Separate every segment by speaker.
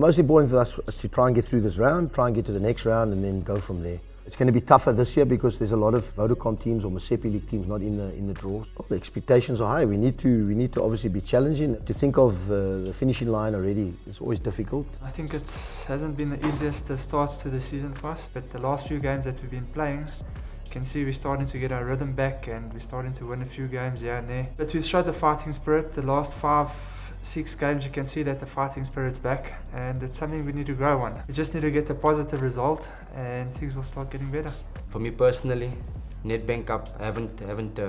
Speaker 1: Most important for us is to try and get through this round, try and get to the next round, and then go from there. It's going to be tougher this year because there's a lot of Vodacom teams or Masepi League teams not in the draws. The expectations are high. We need to obviously be challenging. To think of the finishing line already is always difficult.
Speaker 2: I think it hasn't been the easiest starts to the season for us, but the last few games that we've been playing, you can see we're starting to get our rhythm back and we're starting to win a few games here and there. But we've showed the fighting spirit. The last 5-6 games, you can see that the fighting spirit's back, and it's something we need to grow on. We just need to get a positive result and things will start getting better.
Speaker 3: For me personally, Nedbank Cup, I haven't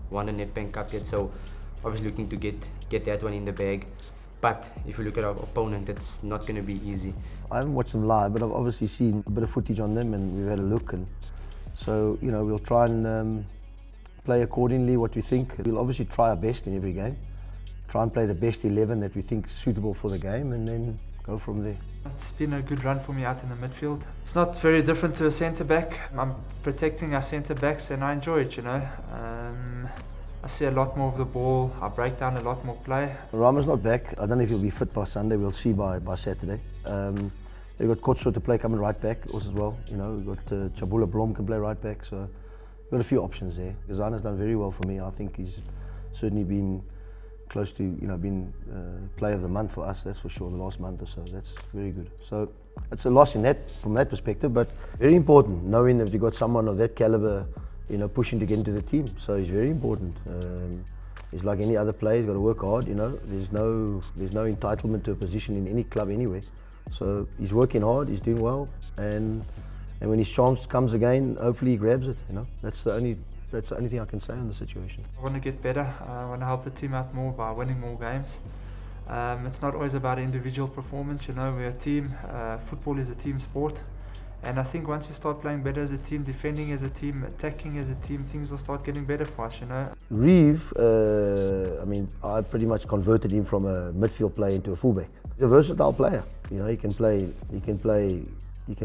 Speaker 3: won a Nedbank Cup yet, so obviously looking to get that one in the bag. But if you look at our opponent, it's not going to be easy.
Speaker 1: I haven't watched them live, but I've obviously seen a bit of footage on them and we've had a look. And so, we'll try and play accordingly what we think. We'll obviously try our best in every game. Try and play the best 11 that we think is suitable for the game and then go from there.
Speaker 2: It's been a good run for me out in the midfield. It's not very different to a centre-back. I'm protecting our centre-backs and I enjoy it, I see a lot more of the ball, I break down a lot more play.
Speaker 1: Rama's not back. I don't know if he'll be fit by Sunday. We'll see by Saturday. They've got Kaizer to play coming right back also as well. We've got Chabula Blom can play right back. So we've got a few options there. Gazana's done very well for me. I think he's certainly been close to being player of the month for us, that's for sure, the last month or so. That's very good. So it's a loss from that perspective, but very important knowing that you've got someone of that caliber pushing to get into the team. So he's very important. He's like any other player, he's got to work hard. There's no entitlement to a position in any club anyway. So he's working hard, he's doing well, and when his chance comes again, hopefully he grabs it. That's the only thing I can say on the situation.
Speaker 2: I want to get better. I want to help the team out more by winning more games. It's not always about individual performance. We're a team. Football is a team sport. And I think once we start playing better as a team, defending as a team, attacking as a team, things will start getting better for us,
Speaker 1: Reeve, I pretty much converted him from a midfield player into a fullback. He's a versatile player. He can play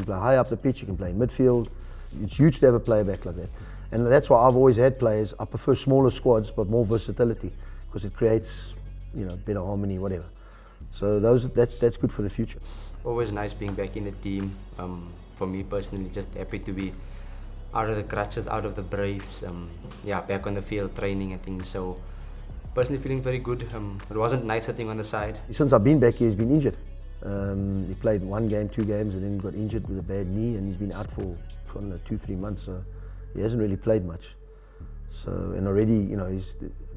Speaker 1: high up the pitch, he can play in midfield. It's huge to have a player back like that. And that's why I've always had players. I prefer smaller squads but more versatility because it creates, better harmony, whatever. So that's good for the future.
Speaker 3: It's always nice being back in the team. For me personally, just happy to be out of the crutches, out of the brace. Back on the field, training and things. So personally feeling very good. It wasn't nice sitting on the side.
Speaker 1: Since I've been back here, he's been injured. He played 1 game, 2 games, and then he got injured with a bad knee, and he's been out for 2-3 months. So he hasn't really played much. So, and already,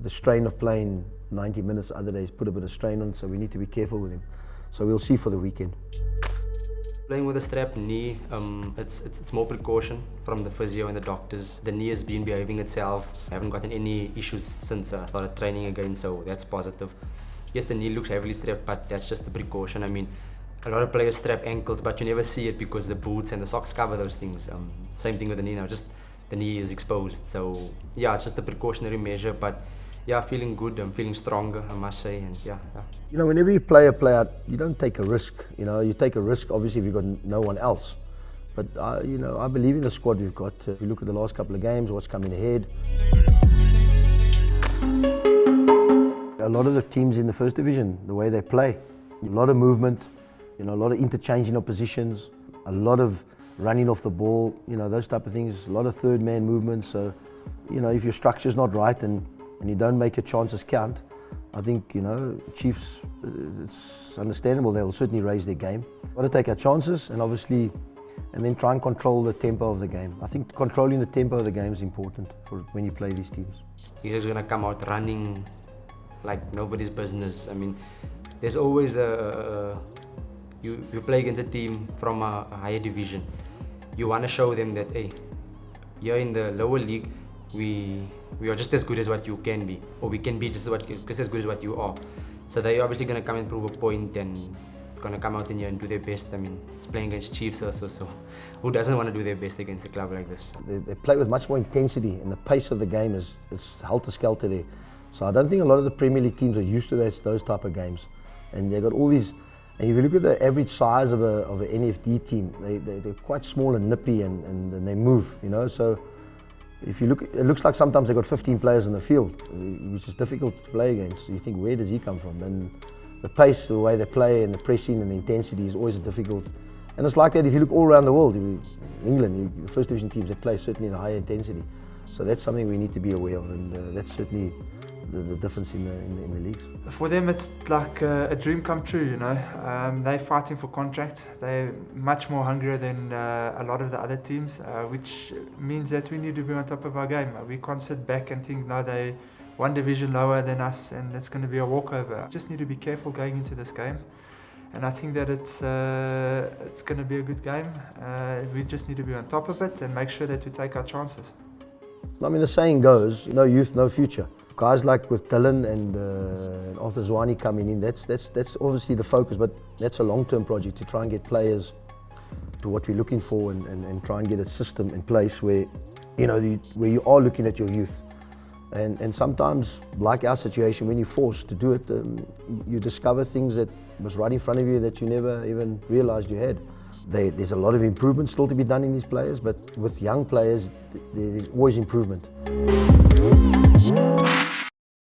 Speaker 1: the strain of playing 90 minutes the other days put a bit of strain on, so we need to be careful with him. So we'll see for the weekend.
Speaker 3: Playing with a strapped knee, it's more precaution from the physio and the doctors. The knee has been behaving itself. I haven't gotten any issues since I started training again, so that's positive. Yes, the knee looks heavily strapped, but that's just a precaution. A lot of players strap ankles, but you never see it because the boots and the socks cover those things. Same thing with the knee now, just the knee is exposed. So yeah, it's just a precautionary measure, but yeah, feeling good. I'm feeling stronger, I must say, and yeah.
Speaker 1: Whenever you play out, you don't take a risk. You take a risk obviously if you've got no one else. But I believe in the squad we've got. If you look at the last couple of games, what's coming ahead. A lot of the teams in the first division, the way they play, a lot of movement, a lot of interchanging of positions, a lot of running off the ball, those type of things, a lot of third man movements. So, if your structure's not right and you don't make your chances count, I think, Chiefs, it's understandable, they'll certainly raise their game. Got to take our chances and obviously, and then try and control the tempo of the game. I think controlling the tempo of the game is important for when you play these teams.
Speaker 3: You're just going to come out running like nobody's business. There's always you play against a team from a higher division. You want to show them that, hey, you're in the lower league, we are just as good as what you can be, or we can be just as good as what you are. So they're obviously going to come and prove a point and going to come out in here and do their best. It's playing against Chiefs also, so who doesn't want to do their best against a club like this?
Speaker 1: They play with much more intensity and the pace of the game is helter-skelter there. So I don't think a lot of the Premier League teams are used to those type of games. And they've got all these, and if you look at the average size of an NFD team, they're quite small and nippy and they move, So if you look, it looks like sometimes they've got 15 players in the field, which is difficult to play against. So you think, where does he come from? And the pace, the way they play and the pressing and the intensity is always difficult. And it's like that if you look all around the world. England, the first division teams, they play certainly in a higher intensity. So that's something we need to be aware of, and that's certainly the difference in the leagues.
Speaker 2: For them, it's like a dream come true, you know. They're fighting for contracts. They're much more hungrier than a lot of the other teams, which means that we need to be on top of our game. We can't sit back and think, no, they're one division lower than us and it's going to be a walkover. Just need to be careful going into this game. And I think that it's going to be a good game. We just need to be on top of it and make sure that we take our chances.
Speaker 1: I mean, the saying goes, no youth, no future. Guys like with Dylan and Arthur Zwani coming in, that's obviously the focus, but that's a long-term project to try and get players to what we're looking for and try and get a system in place where, you know, where you are looking at your youth. And sometimes, like our situation, when you're forced to do it, you discover things that was right in front of you that you never even realized you had. There's a lot of improvement still to be done in these players, but with young players, there's always improvement.